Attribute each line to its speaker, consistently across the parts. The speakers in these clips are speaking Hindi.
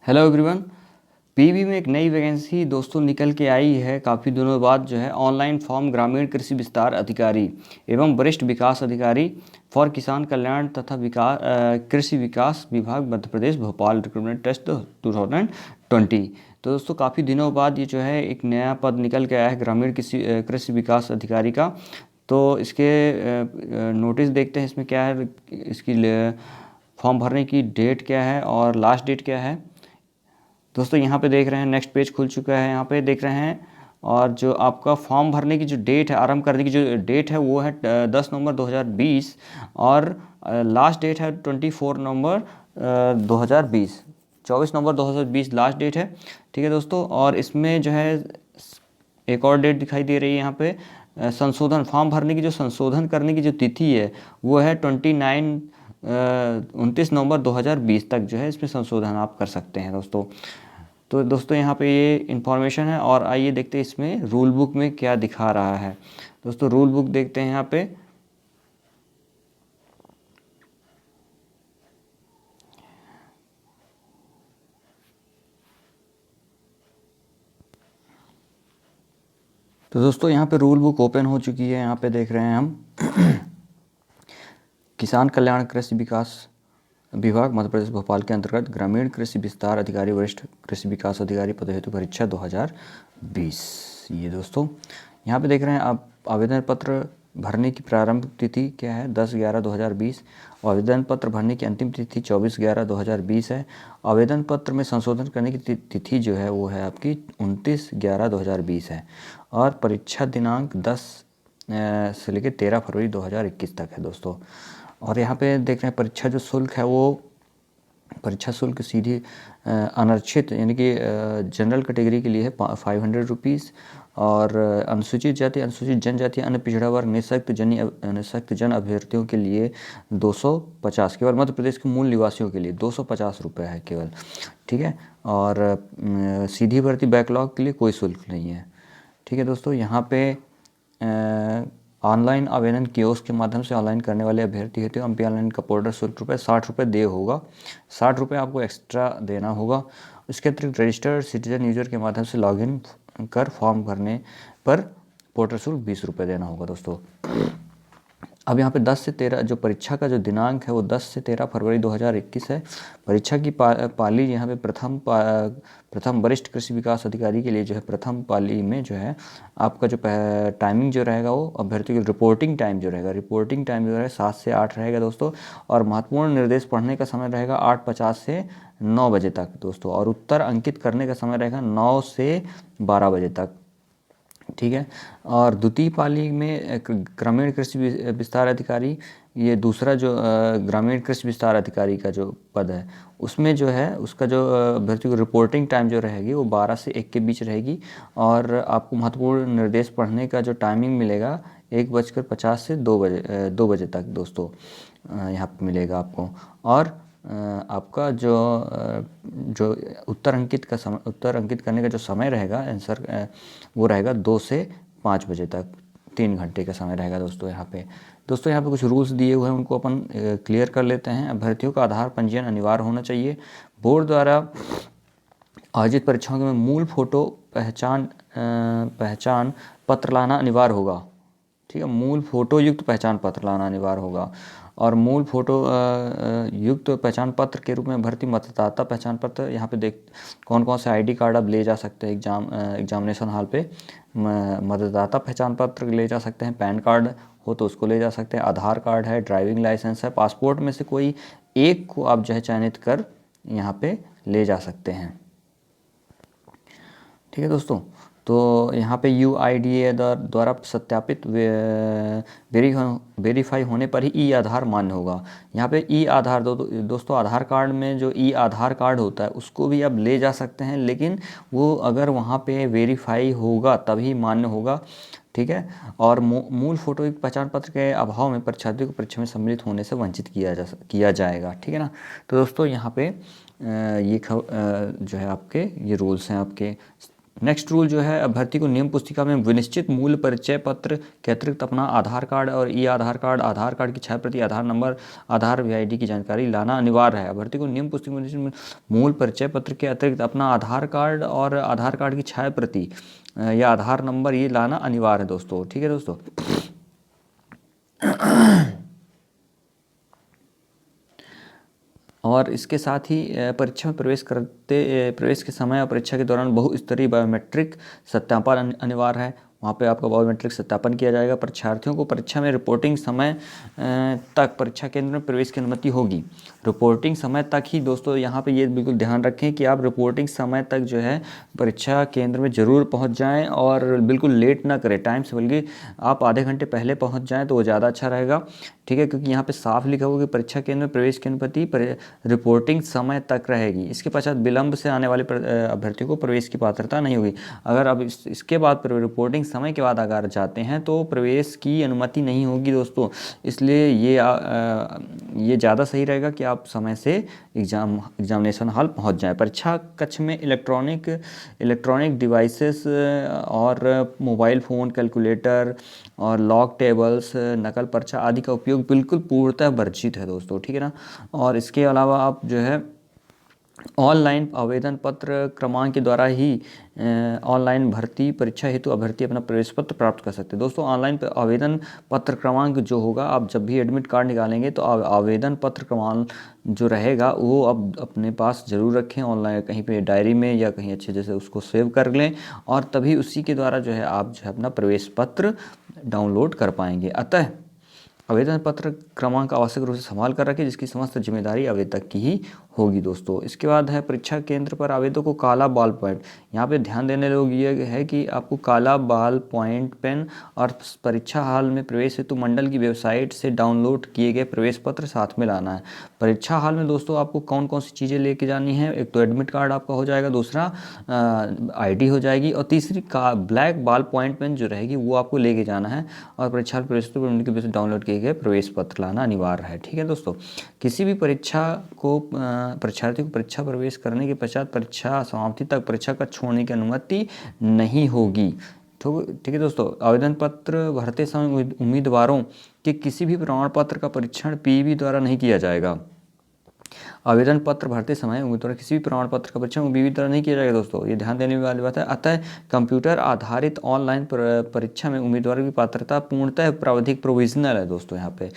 Speaker 1: Hello everyone. पीवी में एक नई वैकेंसी दोस्तों निकल के आई है काफ़ी दिनों बाद जो है ऑनलाइन फॉर्म ग्रामीण कृषि विस्तार अधिकारी एवं वरिष्ठ विकास अधिकारी फॉर किसान कल्याण तथा विकास कृषि विकास विभाग मध्य प्रदेश भोपाल रिक्रूटमेंट टेस्ट 2020। तो दोस्तों काफ़ी दिनों बाद ये जो है एक नया पद निकल के आया है ग्रामीण कृषि विकास अधिकारी का। तो इसके नोटिस देखते हैं इसमें क्या है, इसकी फॉर्म भरने की डेट क्या है और लास्ट डेट क्या है। दोस्तों यहाँ पे देख रहे हैं नेक्स्ट पेज खुल चुका है, यहाँ पे देख रहे हैं। और जो आपका फॉर्म भरने की जो डेट है, आरंभ करने की जो डेट है वो है 10 नवंबर 2020 और लास्ट डेट है 24 नवंबर 2020। 24 नवंबर 2020 लास्ट डेट है। ठीक है दोस्तों, और इसमें जो है एक और डेट दिखाई दे रही है यहाँ पे संशोधन फॉर्म भरने की जो संशोधन करने की जो तिथि है वो है 29 नवंबर 2020 तक जो है इसमें संशोधन आप कर सकते हैं दोस्तों। तो दोस्तों यहाँ पे ये इन्फॉर्मेशन है और आइए देखते हैं इसमें रूल बुक में क्या दिखा रहा है। दोस्तों रूल बुक देखते हैं यहाँ पे। तो दोस्तों यहाँ पे रूल बुक ओपन हो चुकी है, यहाँ पे देख रहे हैं हम किसान कल्याण कृषि विकास विभाग मध्य प्रदेश भोपाल के अंतर्गत ग्रामीण कृषि विस्तार अधिकारी वरिष्ठ कृषि विकास अधिकारी पद हेतु परीक्षा 2020। ये दोस्तों यहाँ पे देख रहे हैं आप आवेदन पत्र भरने की प्रारंभ तिथि क्या है 10/11/2020। आवेदन पत्र भरने की अंतिम तिथि 24/11/2020 है। आवेदन पत्र में संशोधन करने की तिथि जो है वो है आपकी 29/11/2020 है। और परीक्षा दिनांक 10 से लेकर 13 फरवरी 2021 तक है दोस्तों। और यहाँ पे देख रहे हैं परीक्षा जो शुल्क है वो परीक्षा शुल्क सीधी अनारक्षित यानी कि जनरल कैटेगरी के लिए है 500 रुपीज़ और अनुसूचित जाति अनुसूचित जनजाति अन्य पिछड़ा वर्ग निःशक्त जन अभ्यर्थियों के लिए 250, केवल मध्य प्रदेश के मूल निवासियों के लिए 250 रुपये है केवल। ठीक है, और सीधी भर्ती बैकलॉग के लिए कोई शुल्क नहीं है। ठीक है दोस्तों, यहाँ पे ऑनलाइन आवेदन कियोस्क के माध्यम से ऑनलाइन करने वाले अभ्यर्थी हेतु एमपी ऑनलाइन का पोर्टल शुल्क 60 रुपये दे होगा। 60 रुपये आपको एक्स्ट्रा देना होगा। इसके अतिरिक्त रजिस्टर्ड सिटीजन यूजर के माध्यम से लॉगिन कर फॉर्म भरने पर पोर्टल शुल्क 20 रुपये देना होगा दोस्तों। अब यहाँ पे 10 से 13 जो परीक्षा का जो दिनांक है वो 10 से 13 फरवरी 2021 है। परीक्षा की पाली यहाँ पे प्रथम वरिष्ठ कृषि विकास अधिकारी के लिए जो है प्रथम पाली में जो है आपका जो टाइमिंग जो रहेगा वो अभ्यर्थी की रिपोर्टिंग टाइम जो रहेगा 7 से 8 रहेगा दोस्तों। और महत्वपूर्ण निर्देश पढ़ने का समय रहेगा 8:50 से 9 बजे तक दोस्तों। और उत्तर अंकित करने का समय रहेगा 9 से 12 बजे तक। ठीक है, और द्वितीय पाली में ग्रामीण कृषि विस्तार अधिकारी, ये दूसरा जो ग्रामीण कृषि विस्तार अधिकारी का जो पद है उसमें जो है उसका जो अभ्यर्थी को रिपोर्टिंग टाइम जो रहेगी वो 12 से 1 के बीच रहेगी। और आपको महत्वपूर्ण निर्देश पढ़ने का जो टाइमिंग मिलेगा 1:50 से 2 बजे तक दोस्तों यहाँ पे मिलेगा आपको। और आपका जो उत्तर अंकित करने का जो समय रहेगा आंसर वो रहेगा 2 से 5 बजे तक, 3 घंटे का समय रहेगा दोस्तों। यहाँ पे कुछ रूल्स दिए हुए हैं उनको अपन क्लियर कर लेते हैं। अभ्यर्थियों का आधार पंजीयन अनिवार्य होना चाहिए। बोर्ड द्वारा आयोजित परीक्षाओं में मूल फोटो पहचान पत्र लाना अनिवार्य होगा। ठीक है, मूल फोटो युक्त पहचान पत्र लाना अनिवार्य होगा। और मूल फोटो युक्त पहचान पत्र के रूप में भर्ती मतदाता पहचान पत्र, यहाँ पे देख कौन कौन से आईडी कार्ड आप ले जा सकते हैं एग्जामिनेशन हॉल पे। मतदाता पहचान पत्र ले जा सकते हैं, पैन कार्ड हो तो उसको ले जा सकते हैं, आधार कार्ड है, ड्राइविंग लाइसेंस है, पासपोर्ट में से कोई एक को आप जो है चयनित कर यहाँ पे ले जा सकते हैं। ठीक है दोस्तों, तो यहाँ पे UIDAI द्वारा सत्यापित वेरीफाई होने पर ही ई आधार मान्य होगा। यहाँ पे ई आधार दोस्तों आधार कार्ड में जो ई आधार कार्ड होता है उसको भी आप ले जा सकते हैं, लेकिन वो अगर वहाँ पे वेरीफाई होगा तभी मान्य होगा। ठीक है, और मूल फोटो एक पहचान पत्र के अभाव में परीक्षार्थी को परीक्षा में सम्मिलित होने से वंचित किया जाएगा। ठीक है ना। तो दोस्तों यहाँ पे ये जो है आपके ये रूल्स हैं आपके नेक्स्ट रूल जो है, अभ्यर्थी को नियम पुस्तिका में विनिश्चित मूल परिचय पत्र के अतिरिक्त अपना आधार कार्ड और ई आधार कार्ड, आधार कार्ड की 6 प्रति, आधार नंबर, आधार VID की जानकारी लाना अनिवार्य है। अभ्यर्थी को नियम पुस्तिका में मूल परिचय पत्र के अतिरिक्त अपना आधार कार्ड और आधार कार्ड की 6 प्रति या आधार नंबर ये लाना अनिवार्य है दोस्तों। ठीक है दोस्तों। और इसके साथ ही परीक्षा में प्रवेश के समय और परीक्षा के दौरान बहुस्तरीय बायोमेट्रिक सत्यापन अनिवार्य है। वहाँ पे आपका बायोमेट्रिक सत्यापन किया जाएगा। परीक्षार्थियों को परीक्षा में रिपोर्टिंग समय तक परीक्षा केंद्र में प्रवेश की अनुमति होगी। रिपोर्टिंग समय तक ही दोस्तों, यहाँ पे ये बिल्कुल ध्यान रखें कि आप रिपोर्टिंग समय तक जो है परीक्षा केंद्र में ज़रूर पहुँच जाएँ और बिल्कुल लेट ना करें टाइम से, बल्कि आप आधे घंटे पहले पहुँच जाएँ तो वो ज़्यादा अच्छा रहेगा। ठीक है, क्योंकि यहाँ पे साफ लिखा होगा कि परीक्षा केंद्र में प्रवेश की अनुमति रिपोर्टिंग समय तक रहेगी। इसके पश्चात विलंब से आने वाले अभ्यर्थियों को प्रवेश की पात्रता नहीं होगी। अगर अब इसके बाद रिपोर्टिंग समय के बाद अगर जाते हैं तो प्रवेश की अनुमति नहीं होगी दोस्तों। इसलिए ये ज़्यादा सही रहेगा कि आप समय से एग्जामिनेशन हॉल पहुंच जाएं। परीक्षा कक्ष में इलेक्ट्रॉनिक डिवाइसेस और मोबाइल फ़ोन, कैलकुलेटर और लॉग टेबल्स, नकल पर्चा आदि का उपयोग बिल्कुल पूर्णतः वर्जित है दोस्तों। ठीक है ना। और इसके अलावा आप जो है ऑनलाइन आवेदन पत्र क्रमांक के द्वारा ही ऑनलाइन भर्ती परीक्षा हेतु अभ्यर्थी अपना प्रवेश पत्र प्राप्त कर सकते हैं दोस्तों। ऑनलाइन आवेदन पत्र क्रमांक जो होगा, आप जब भी एडमिट कार्ड निकालेंगे तो आवेदन पत्र क्रमांक जो रहेगा वो आप अपने पास ज़रूर रखें, ऑनलाइन कहीं पे डायरी में या कहीं अच्छे जैसे उसको सेव कर लें, और तभी उसी के द्वारा जो है आप जो है अपना प्रवेश पत्र डाउनलोड कर पाएंगे। अतः आवेदन पत्र क्रमांक आवश्यक रूप से संभाल कर रखें, जिसकी समस्त जिम्मेदारी आवेदक की ही होगी दोस्तों। इसके बाद है परीक्षा केंद्र पर आवेदक को काला बॉल पॉइंट, यहाँ पे ध्यान देने लोग ये है कि आपको काला बॉल पॉइंट पेन और परीक्षा हॉल में प्रवेश हेतु मंडल की वेबसाइट से डाउनलोड किए गए प्रवेश पत्र साथ में लाना है। परीक्षा हॉल में दोस्तों आपको कौन कौन सी चीज़ें लेके जानी है, एक तो एडमिट कार्ड आपका हो जाएगा, दूसरा ID हो जाएगी, और तीसरी ब्लैक बॉल पॉइंट पेन जो रहेगी वो आपको लेके जाना है, और परीक्षा प्रवेश पर उनकी वजह से डाउनलोड किए गए प्रवेश पत्र लाना अनिवार्य है। ठीक है दोस्तों। किसी भी परीक्षार्थी को परीक्षा प्रवेश करने के पश्चात परीक्षा समाप्ति तक परीक्षा का छोड़ने की अनुमति नहीं होगी। ठीक है दोस्तों। आवेदन पत्र भरते समय उम्मीदवारों के किसी भी प्रमाण पत्र का परीक्षण PEB द्वारा नहीं किया जाएगा। आवेदन पत्र भरते समय उम्मीदवार किसी भी प्रमाण पत्र का परीक्षण PEB द्वारा नहीं किया जाएगा दोस्तों, ये ध्यान देने वाली बात है। अतः कंप्यूटर आधारित ऑनलाइन परीक्षा में उम्मीदवार की पात्रता पूर्णतः प्रावधिक प्रोविजनल है दोस्तों। यहाँ पे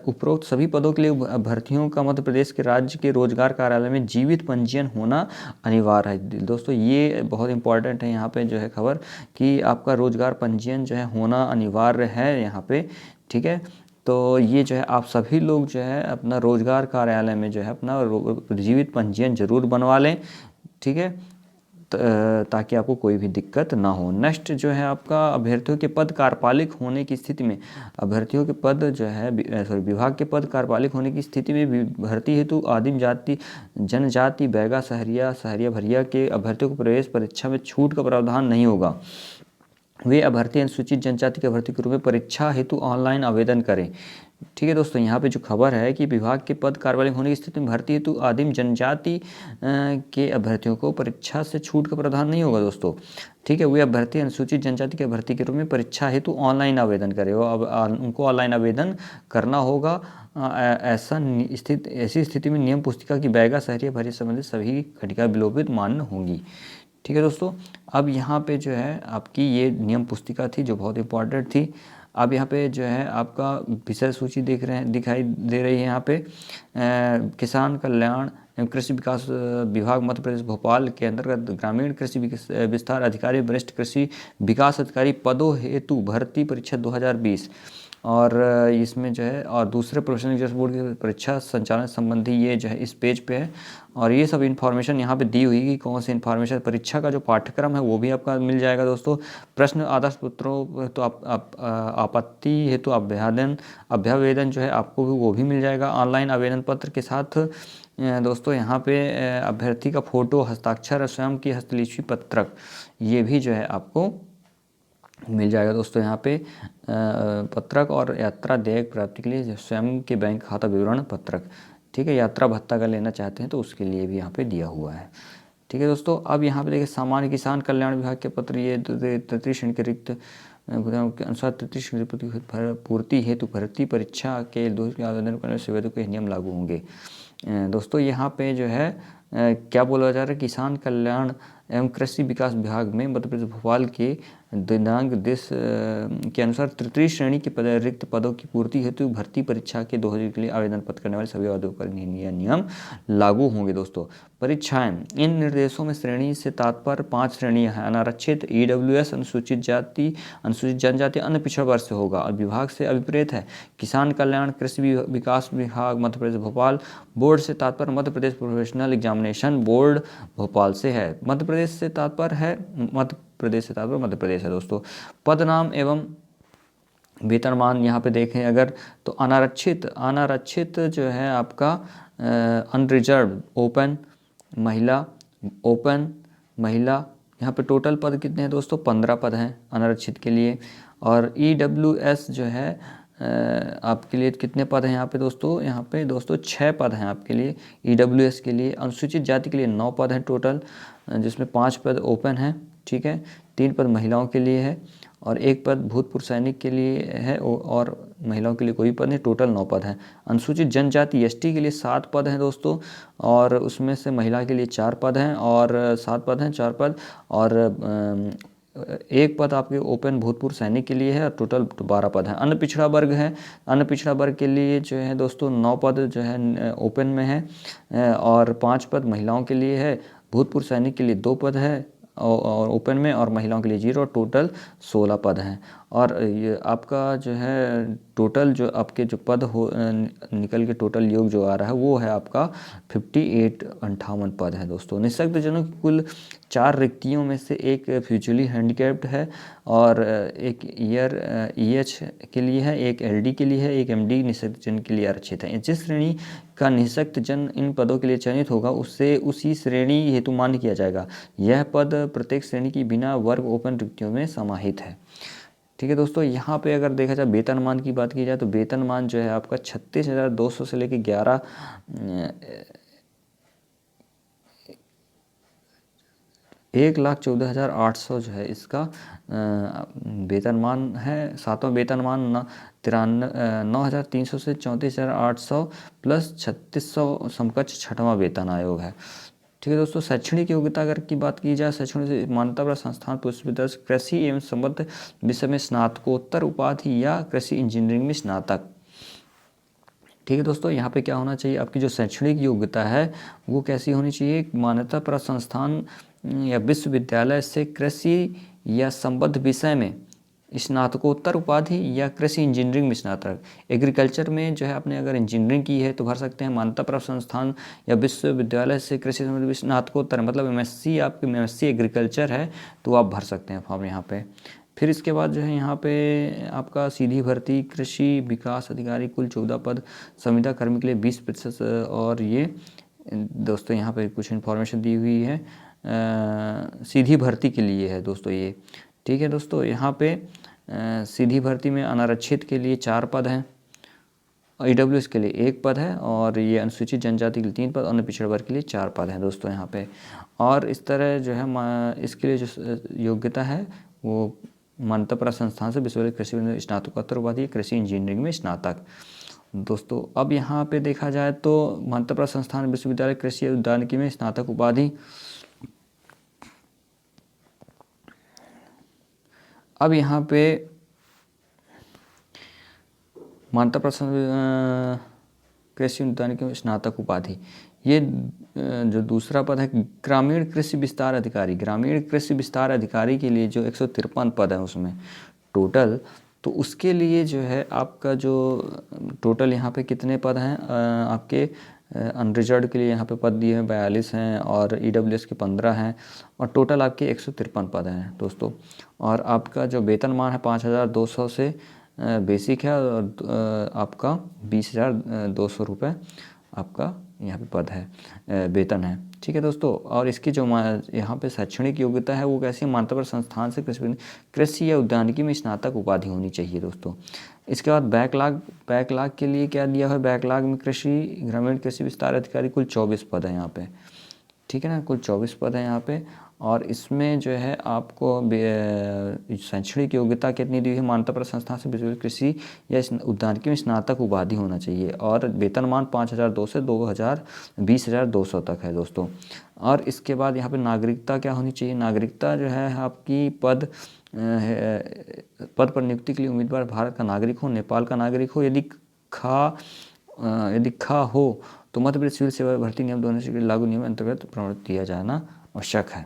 Speaker 1: उपरोक्त सभी पदों के लिए अभ्यर्थियों का मध्य प्रदेश के राज्य के रोजगार कार्यालय में जीवित पंजीयन होना अनिवार्य है दोस्तों। ये बहुत इंपॉर्टेंट है यहाँ पे जो है खबर, कि आपका रोजगार पंजीयन जो है होना अनिवार्य है यहाँ पे। ठीक है, तो ये जो है आप सभी लोग जो है अपना रोजगार कार्यालय में जो है अपना जीवित पंजीयन जरूर बनवा लें। ठीक है, ताकि आपको कोई भी दिक्कत ना हो। नेक्स्ट जो है आपका अभ्यर्थियों के पद कार्यपालिक होने की स्थिति में, अभ्यर्थियों के पद जो है विभाग के पद कार्यपालिक होने की स्थिति में भर्ती हेतु आदिम जाति, जनजाति, बैगा, सहरिया भरिया के अभ्यर्थियों को प्रवेश परीक्षा में छूट का प्रावधान नहीं होगा। वे अभ्यर्थी अनुसूचित जनजाति के अभ्यर्थी के रूप में परीक्षा हेतु ऑनलाइन आवेदन करें। ठीक है दोस्तों। यहाँ पे जो खबर है कि विभाग के पद कार्यपालिक होने की स्थिति में भर्ती हेतु आदिम जनजाति के अभ्यर्थियों को परीक्षा से छूट का प्रावधान नहीं होगा दोस्तों। ठीक है, वे अभ्यर्थी अनुसूचित जनजाति के अभ्यर्थी के रूप में परीक्षा हेतु ऑनलाइन आवेदन करें, उनको ऑनलाइन आवेदन करना होगा। ऐसी स्थिति में नियम पुस्तिका की बैगा, सहरिया भरिया संबंधित सभी घटिका विलोपित मान्य होंगी। ठीक है दोस्तों। अब यहाँ पे जो है आपकी ये नियम पुस्तिका थी जो बहुत इंपॉर्टेंट थी। अब यहाँ पे जो है आपका विषय सूची दिखाई दे रही है यहाँ पे। किसान कल्याण एवं कृषि विकास विभाग मध्य प्रदेश भोपाल के अंतर्गत ग्रामीण कृषि विस्तार अधिकारी, वरिष्ठ कृषि विकास अधिकारी पदों हेतु भर्ती परीक्षा 2020, और इसमें जो है और दूसरे प्रोफेशनल एग्जामिनेशन बोर्ड की परीक्षा संचालन संबंधी ये जो है इस पेज पे है, और ये सब इन्फॉर्मेशन यहाँ पे दी हुई कि कौन सी इन्फॉर्मेशन, परीक्षा का जो पाठ्यक्रम है वो भी आपका मिल जाएगा दोस्तों। प्रश्न आदर्श पत्रों तो आपत्ति हेतु अभ्यावेदन जो है आपको भी वो भी मिल जाएगा ऑनलाइन आवेदन पत्र के साथ। दोस्तों यहाँ पे अभ्यर्थी का फोटो, हस्ताक्षर, स्वयं की हस्तलिपि पत्रक ये भी जो है आपको मिल जाएगा दोस्तों यहाँ पे। पत्रक और यात्रा देयक प्राप्ति के लिए स्वयं के बैंक खाता विवरण पत्रक। ठीक है, यात्रा भत्ता अगर लेना चाहते हैं तो उसके लिए भी यहाँ पे दिया हुआ है। ठीक है दोस्तों। अब यहाँ पे देखिए सामान्य किसान कल्याण विभाग के पत्र, ये तृतीय श्रेणी के रिक्त के अनुसार तृतीय श्रेणी पूर्ति हेतु भर्ती परीक्षा के दोष आवेदन करने से आवेदक के नियम लागू होंगे। दोस्तों यहाँ पे जो है क्या बोला जा रहा है, किसान कल्याण एवं कृषि विकास विभाग में मध्य प्रदेश भोपाल के दिनांक देश के अनुसार तृतीय श्रेणी के रिक्त पदों की पूर्ति हेतु भर्ती परीक्षा के 2000 के लिए आवेदन पत्र करने वाले सभी आवेदकों पर नियम लागू होंगे। दोस्तों परीक्षाएं, इन निर्देशों में श्रेणी से तात्पर्य 5 श्रेणियां हैं। अनारक्षित, EWS, अनुसूचित जाति, अनुसूचित जनजाति, अन्य पिछड़ा वर्ग से होगा। और विभाग से अभिप्रेत है किसान कल्याण कृषि विकास विभाग मध्य प्रदेश भोपाल। बोर्ड से तात्पर्य Madhya Pradesh professional examination board Bhopal से है। मध्य प्रदेश से तात्पर्य है मध्य प्रदेश है। दोस्तों पद नाम एवं वेतनमान यहाँ पे देखें अगर तो अनारक्षित जो है आपका अनरिजर्व ओपन महिला, यहाँ पे टोटल पद कितने हैं दोस्तों, 15 पद हैं अनारक्षित के लिए। और EWS जो है आपके लिए कितने पद हैं यहाँ पे दोस्तों, 6 पद हैं आपके लिए EWS के लिए। अनुसूचित जाति के लिए 9 पद हैं टोटल, जिसमें 5 पद ओपन हैं, ठीक है, 3 पद महिलाओं के लिए है और 1 पद भूतपूर्व सैनिक के लिए है और महिलाओं के लिए कोई पद नहीं, टोटल 9 पद हैं। अनुसूचित जनजाति ST के लिए 7 पद हैं दोस्तों, और उसमें से महिला के लिए 4 पद हैं और 7 पद हैं, 4 पद, और 1 पद आपके ओपन भूतपूर्व सैनिक के लिए है और टोटल 12 पद हैं। अन्य पिछड़ा वर्ग है, अन्य पिछड़ा वर्ग के लिए जो है दोस्तों 9 पद जो है ओपन में है और 5 पद महिलाओं के लिए है। भूतपूर्व सैनिक के लिए 2 पद है और ओपन में, और महिलाओं के लिए 0, टोटल 16 पद हैं। और ये आपका जो है टोटल जो आपके जो पद हो निकल के टोटल योग जो आ रहा है वो है आपका 58 पद है दोस्तों। निःशक्त जनों की कुल 4 रिक्तियों में से एक फिजिकली हैंडीकैप्ड है और एक EH के लिए है, एक LD के लिए है, एक MD निःशक्त जन के लिए आरक्षित है। जिस श्रेणी का निःशक्त जन इन पदों के लिए चयनित होगा उससे उसी श्रेणी हेतु मान्य किया जाएगा। यह पद प्रत्येक श्रेणी की बिना वर्ग ओपन रिक्तियों में समाहित है। ठीक है दोस्तों, यहाँ पे अगर देखा जाए वेतनमान की बात की जाए तो वेतनमान जो है आपका 36,200 से लेकर 1,14,800 जो है इसका वेतनमान है। सातवां वेतनमान 9,300 से 34,800 प्लस 3,600 समकक्ष छठवां वेतन आयोग है। ठीक है दोस्तों, शैक्षणिक योग्यता अगर की बात की जाए, शैक्षणिक मान्यता प्राप्त संस्थान विश्वविद्यालय कृषि एवं संबद्ध विषय में स्नातकोत्तर उपाधि या कृषि इंजीनियरिंग में स्नातक। ठीक है दोस्तों, यहाँ पे क्या होना चाहिए, आपकी जो शैक्षणिक योग्यता है वो कैसी होनी चाहिए, मान्यता प्राप्त संस्थान या विश्वविद्यालय से कृषि या संबद्ध विषय में स्नातकोत्तर उपाधि या कृषि इंजीनियरिंग में स्नातक। एग्रीकल्चर में जो है आपने अगर इंजीनियरिंग की है तो भर सकते हैं मान्यता प्राप्त संस्थान या विश्वविद्यालय से कृषि संबंधित स्नातकोत्तर, मतलब MSc आपकी MSc एग्रीकल्चर है तो आप भर सकते हैं फॉर्म यहाँ पे। फिर इसके बाद जो है यहाँ पे आपका सीधी भर्ती कृषि विकास अधिकारी, कुल 14 पद, संविदा कर्मी के लिए 20%। और ये दोस्तों यहाँ पे कुछ इन्फॉर्मेशन दी हुई है सीधी भर्ती के लिए है दोस्तों ये। ठीक है दोस्तों, यहाँ पे सीधी भर्ती में अनारक्षित के लिए 4 पद हैं, EWS के लिए 1 पद है, और ये अनुसूचित जनजाति के लिए 3 पद, अन्य पिछड़ा वर्ग के लिए 4 पद हैं दोस्तों यहाँ पे। और इस तरह जो है इसके लिए जो योग्यता है वो मान्यता प्राप्त संस्थान से विश्वविद्यालय कृषि में स्नातकोत्तर उपाधि, कृषि इंजीनियरिंग में स्नातक। दोस्तों अब यहाँ पे देखा जाए तो मान्यता प्राप्त संस्थान विश्वविद्यालय कृषि उद्यानिकी में स्नातक उपाधि। अब यहाँ पे मान्यता प्राप्त कृषि उद्यानिकी में स्नातक उपाधि, ये जो दूसरा पद है ग्रामीण कृषि विस्तार अधिकारी। ग्रामीण कृषि विस्तार अधिकारी के लिए जो 153 पद है उसमें टोटल, तो उसके लिए जो है आपका जो टोटल यहाँ पे कितने पद हैं आपके अनरिजर्व के लिए यहाँ पे पद दिए हैं 42 हैं, और EWS के 15 हैं, और टोटल आपके 153 पद हैं दोस्तों। और आपका जो वेतनमान है 5,200 से बेसिक है, और आपका 20,200 रुपये आपका यहाँ पे पद है वेतन है। ठीक है दोस्तों, और इसकी जो यहाँ पे शैक्षणिक योग्यता है वो कैसी है, मान्यता प्राप्त संस्थान से कृषि या उद्यानिकी में स्नातक उपाधि होनी चाहिए दोस्तों। इसके बाद बैकलॉग के लिए क्या दिया है, बैकलॉग में कृषि ग्रामीण कृषि विस्तार अधिकारी कुल 24 पद है यहाँ पे। ठीक है ना। कुल 24 पद हैं यहाँ पे, और इसमें जो है आपको शैक्षणिक योग्यता कितनी दी हुई है, मान्यता प्राप्त संस्थान से विश्वविद्यालय कृषि या उद्यानिकी में स्नातक उपाधि होना चाहिए, और वेतनमान 5,200 से 20,200 तक है दोस्तों। और इसके बाद यहाँ पे नागरिकता क्या होनी चाहिए, नागरिकता जो है आपकी पद पर नियुक्ति के लिए उम्मीदवार भारत का नागरिक हो, नेपाल का नागरिक हो, यदि खा हो तो मध्य प्रदेश सिविल सेवा भर्ती नियम 2019 लागू नियम अंतर्गत प्रमाणित दिया जाना आवश्यक है।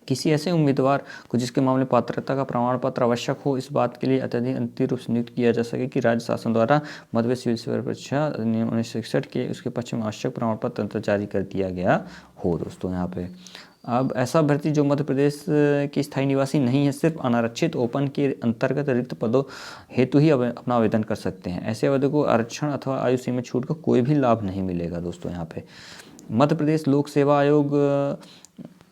Speaker 1: किसी ऐसे उम्मीदवार को जिसके मामले पात्रता का प्रमाण पत्र आवश्यक हो, इस बात के लिए अत्यधिक अंतिम रूप से नियुक्त किया जा सके कि राज्य शासन द्वारा मध्य प्रदेश सिविल सेवा परीक्षा नियम 1961 के उसके पश्चिम आवश्यक प्रमाण पत्र जारी कर दिया गया हो दोस्तों यहाँ पे। अब ऐसा अभ्यर्थी जो मध्य प्रदेश के स्थायी निवासी नहीं है, सिर्फ अनारक्षित ओपन के अंतर्गत रिक्त पदों हेतु ही अपना आवेदन कर सकते हैं। ऐसे आवेदकों को आरक्षण अथवा आयु सीमा छूट का कोई भी लाभ नहीं मिलेगा दोस्तों यहाँ पे। मध्य प्रदेश लोक सेवा आयोग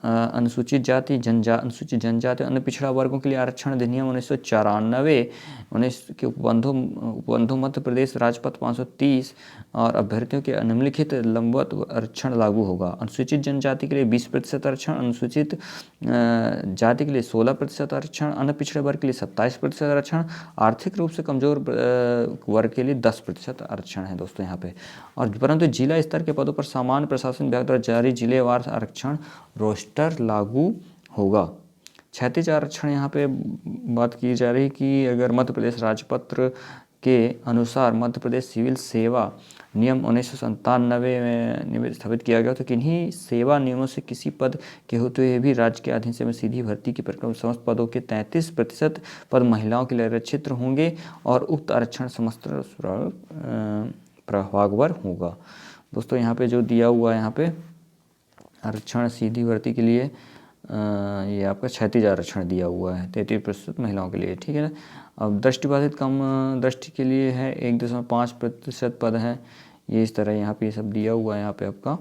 Speaker 1: अनुसूचित जाति अनुसूचित जनजाति अन्य पिछड़ा वर्गों के लिए आरक्षण अधिनियम 1994 के उपबंधों मध्य प्रदेश राजपत्र 530 और अभ्यर्थियों के निम्नलिखित लंबवत आरक्षण लागू होगा। अनुसूचित जनजाति के लिए 20% आरक्षण, अनुसूचित जाति के लिए 16% आरक्षण, अन्य पिछड़े वर्ग के लिए 27% आरक्षण, आर्थिक रूप से कमजोर वर्ग के लिए 10% आरक्षण है दोस्तों यहाँ पे। और परंतु जिला स्तर के पदों पर सामान्य प्रशासन विभाग द्वारा जारी जिलेवार आरक्षण रोस्टर लागू होगा। क्षैतिज आरक्षण यहाँ पे बात की जा रही कि अगर मध्य प्रदेश राजपत्र के अनुसार मध्य प्रदेश सिविल सेवा नियम 1997 में स्थापित किया गया, तो किन्हीं सेवा नियमों से किसी पद के होते हुए भी राज्य के अधीन से सीधी भर्ती की प्रक्रिया में समस्त पदों के 33% पद महिलाओं के लिए आरक्षित होंगे और उक्त आरक्षण समस्त प्रभागवर होगा। दोस्तों यहाँ पे जो दिया हुआ है यहाँ पे आरक्षण सीधी भर्ती के लिए ये आपका क्षैतिज आरक्षण दिया हुआ है 33% महिलाओं के लिए, ठीक है ना। अब दृष्टिबाधित कम दृष्टि के लिए है 1.5% पद है, ये इस तरह यहाँ पे ये सब दिया हुआ है यहाँ पे आपका।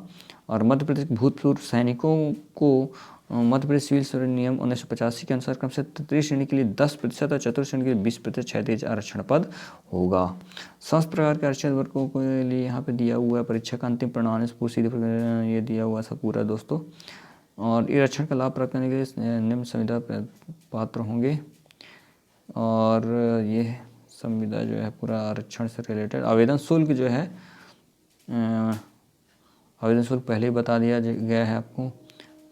Speaker 1: और मध्य प्रदेश भूतपूर्व सैनिकों को मध्य प्रदेश सिविल सेवा नियम 1985 के अनुसार क्रम से तृतीय श्रेणी के लिए 10% और चतुर्थ श्रेणी के लिए 20% क्षैतिज आरक्षण पद होगा। समस्त प्रकार के आरक्षित वर्गों के लिए यहाँ पे दिया हुआ है परीक्षा का अंतिम परिणाम से सीधे ये दिया हुआ सब पूरा दोस्तों। और ये आरक्षण का लाभ प्राप्त करने के लिए निम्न संविदा पात्र होंगे, और ये संविदा जो है पूरा आरक्षण से रिलेटेड। आवेदन शुल्क जो है आवेदन शुल्क पहले ही बता दिया गया है आपको,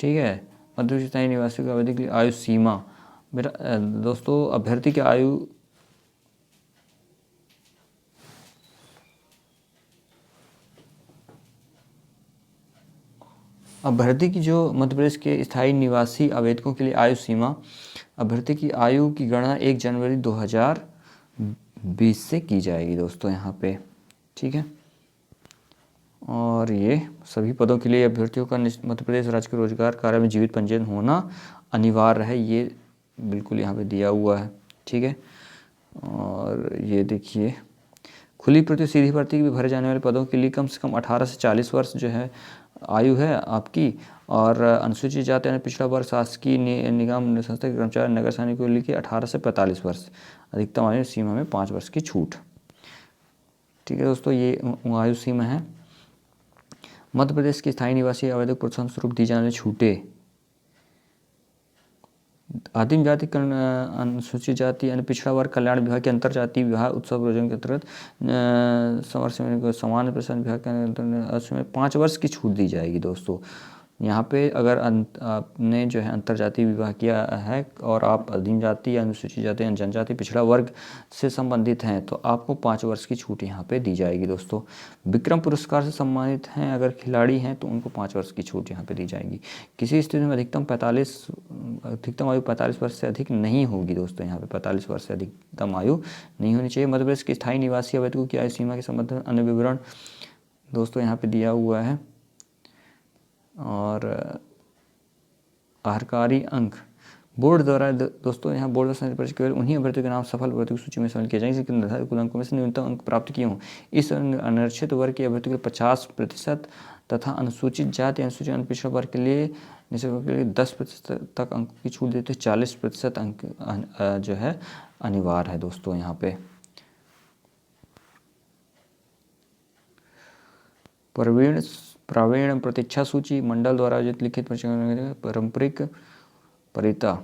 Speaker 1: ठीक है। मध्य प्रदेश स्थायी निवासियों की अवधि के लिए आयु सीमा, मेरा दोस्तों अभ्यर्थी की आयु अभ्यर्थी की जो मध्य प्रदेश के स्थायी निवासी आवेदकों के लिए आयु सीमा, अभ्यर्थी की आयु की गणना 1 जनवरी 2020 से की जाएगी दोस्तों यहाँ पे, ठीक है। और ये सभी पदों के लिए अभ्यर्थियों का मध्य प्रदेश राज्य के रोजगार कार्य में जीवित पंजीयन होना अनिवार्य है, ये बिल्कुल यहाँ पे दिया हुआ है, ठीक है। और ये देखिए खुली प्रतियोगी सीधी भर्ती में भरे जाने वाले पदों के लिए कम से कम 18 से 40 वर्ष जो है आयु है आपकी। और अनुसूचित जाति यानी पिछड़ा वर्ग शासकीय निगम संस्था के कर्मचारी नगर सैनिकों के लिए 18 से 45 वर्ष, अधिकतम आयु सीमा में 5 वर्ष की छूट, ठीक है दोस्तों। ये आयु सीमा है। मध्य प्रदेश के स्थायी निवासी आवेदक प्रोत्साहन स्वरूप दी जाने वाली छूटें, आदिम जाति अनुसूचित जाति यानी पिछड़ा वर्ग कल्याण विभाग के अंतर जातीय विवाह उत्सव योजना के अंतर्गत सामान्य प्रशासन विभाग के अंतर्गत उसमें 5 वर्ष की छूट दी जाएगी दोस्तों। यहाँ पे अगर आपने जो है अंतरजातीय विवाह किया है और आप आदिम जाति या अनुसूचित जाति या जनजाति पिछड़ा वर्ग से संबंधित हैं, तो आपको 5 वर्ष की छूट यहाँ पे दी जाएगी दोस्तों। विक्रम पुरस्कार से सम्मानित हैं अगर खिलाड़ी हैं तो उनको 5 वर्ष की छूट यहाँ पे दी जाएगी। किसी स्थिति में अधिकतम आयु 45 वर्ष से अधिक नहीं होगी दोस्तों, यहाँ पे 45 वर्ष से अधिकतम आयु नहीं होनी चाहिए। मध्य प्रदेश के स्थायी निवासी आवेदकों की आयु सीमा के संबंध में अन्य विवरण दोस्तों यहाँ पे दिया हुआ है। और आहारकारी अंक बोर्ड द्वारा दोस्तों यहाँ बोर्ड द्वारा परीक्षा केवल उन्हीं अभ्यर्थियों के नाम सफल अभ्यर्थियों की सूची में शामिल किए जाएंगे जिनके निर्धारित कुल अंकों में से न्यूनतम अंक प्राप्त किए हों। इस अनारक्षित वर्ग के अभ्यर्थियों के 50% तथा अनुसूचित जाति अनुसूचित पिछड़ा वर्ग के लिए 10% तक अंक की छूट देते 40% अंक जो है अनिवार्य है दोस्तों यहाँ पे। प्रावीण्य प्रतीक्षा सूची, मंडल द्वारा आयोजित लिखित परीक्षा, पारंपरिक परिता।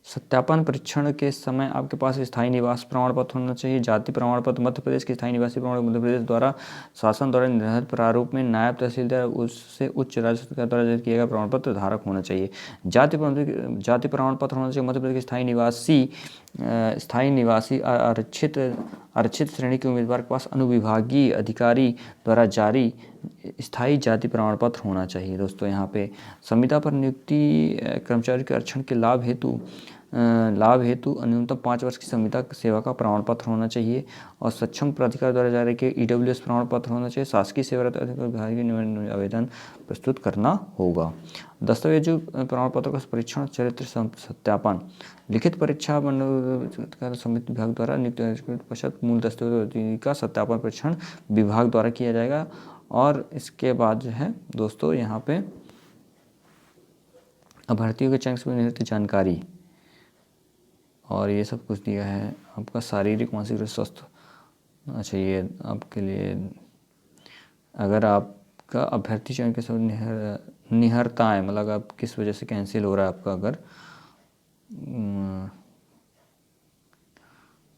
Speaker 1: सत्यापन परीक्षण के समय आपके पास स्थायी निवास प्रमाण पत्र होना चाहिए। जाति प्रमाण पत्र, मध्य प्रदेश के स्थायी निवासी प्रमाण, मध्य प्रदेश द्वारा शासन द्वारा निर्धारित प्रारूप में नायब तहसीलदार उससे उच्च राज्य सरकार द्वारा जारी किया गया प्रमाण पत्र धारक होना चाहिए। जाति प्रमाण पत्र होना चाहिए। मध्य प्रदेश के स्थायी निवासी आरक्षित श्रेणी के उम्मीदवार के पास अनुविभागीय अधिकारी द्वारा जारी स्थायी जाति प्रमाण पत्र होना चाहिए। दोस्तों यहाँ पे संविदा पर नियुक्ति कर्मचारी के आरक्षण के लाभ हेतु न्यूनतम 5 वर्ष की संविदा सेवा का प्रमाण पत्र होना चाहिए और सक्षम प्राधिकार द्वारा जारी किए EWS प्रमाण पत्र होना चाहिए। शासकीय सेवारत अधिकारी के आवेदन प्रस्तुत करना होगा। दस्तावेज प्रमाण पत्र का परीक्षण, चरित्र सत्यापन, लिखित परीक्षा समिति विभाग द्वारा नियुक्त पश्चात मूल दस्तावेज का सत्यापन परीक्षण विभाग द्वारा किया जाएगा। और इसके बाद जो है दोस्तों यहाँ पे अभ्यर्थियों के चयन से निहित जानकारी और ये सब कुछ दिया है। आपका शारीरिक मानसिक रूप से स्वस्थ होना चाहिए आपके लिए। अगर आपका अभ्यर्थी चयन के समय निहरताएँ, मतलब आप किस वजह से कैंसिल हो रहा है आपका, अगर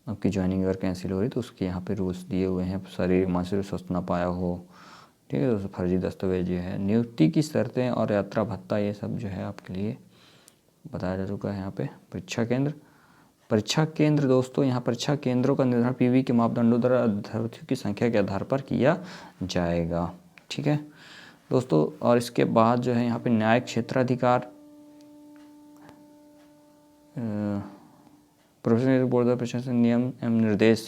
Speaker 1: आपकी ज्वाइनिंग अगर कैंसिल हो रही तो उसके यहाँ पे रूल्स दिए हुए हैं। शारीरिक मानसिक रूप से स्वस्थ ना पाया हो, ठीक है दोस्तों। फर्जी दस्तावेज ये है। नियुक्ति की शर्तें और यात्रा भत्ता, ये सब जो है आपके लिए बताया जा चुका है। यहाँ पे परीक्षा केंद्र दोस्तों, यहाँ परीक्षा केंद्रों का निर्धारण PV के मापदंडों द्वारा अभ्यर्थियों की संख्या के आधार पर किया जाएगा, ठीक है दोस्तों। और इसके बाद जो है यहाँ पे न्यायिक क्षेत्राधिकार, प्रोफेशनल बोर्ड द्वारा प्रशासन नियम एवं निर्देश,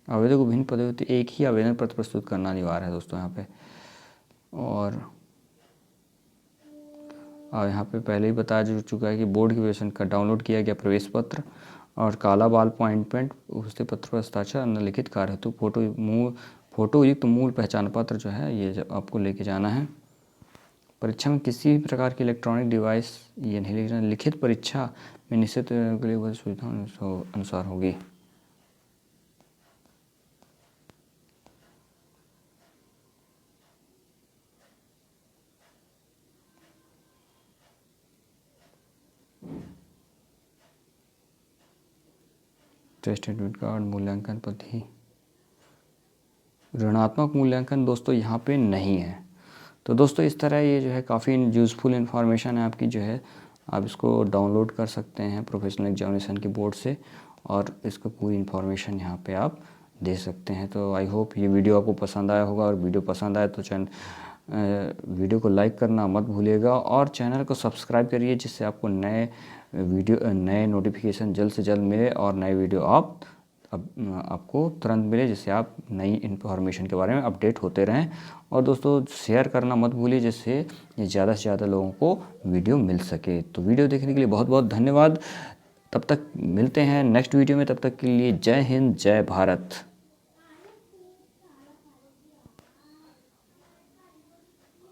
Speaker 1: आवेदक को भिन्न पदों हेतु एक ही आवेदन पत्र प्रस्तुत करना अनिवार्य है दोस्तों यहाँ पे। और यहाँ पे पहले ही बताया जा चुका है कि बोर्ड की वेबसाइट का डाउनलोड किया गया प्रवेश पत्र और काला बाल अपॉइंटमेंट उसके पत्र पर हस्ताक्षर, निम्नलिखित कार्य हेतु फोटो युक्त मूल पहचान पत्र जो है ये आपको लेके जाना है। परीक्षा में किसी भी प्रकार की इलेक्ट्रॉनिक डिवाइस ये नहीं लेके जाना। लिखित परीक्षा में निश्चित के लिए सुविधाओं अनुसार होगी। टेस्ट एडमिट कार्ड, मूल्यांकन पद्धति, ऋणात्मक मूल्यांकन दोस्तों यहाँ पे नहीं है। तो दोस्तों इस तरह ये जो है काफ़ी यूज़फुल इन्फॉर्मेशन है आपकी, जो है आप इसको डाउनलोड कर सकते हैं प्रोफेशनल एग्जामिनेशन की बोर्ड से और इसको पूरी इन्फॉर्मेशन यहाँ पे आप दे सकते हैं। तो आई होप ये वीडियो आपको पसंद आया होगा, और वीडियो पसंद आए तो वीडियो को लाइक करना मत भूलिएगा और चैनल को सब्सक्राइब करिए, जिससे आपको नए नोटिफिकेशन जल्द से जल्द मिले और नए वीडियो आपको तुरंत मिले, जिससे आप नई इन्फॉर्मेशन के बारे में अपडेट होते रहें। और दोस्तों शेयर करना मत भूलिए, जिससे ज़्यादा से ज़्यादा लोगों को वीडियो मिल सके। तो वीडियो देखने के लिए बहुत बहुत धन्यवाद। तब तक मिलते हैं नेक्स्ट वीडियो में, तब तक के लिए जय हिंद, जय भारत।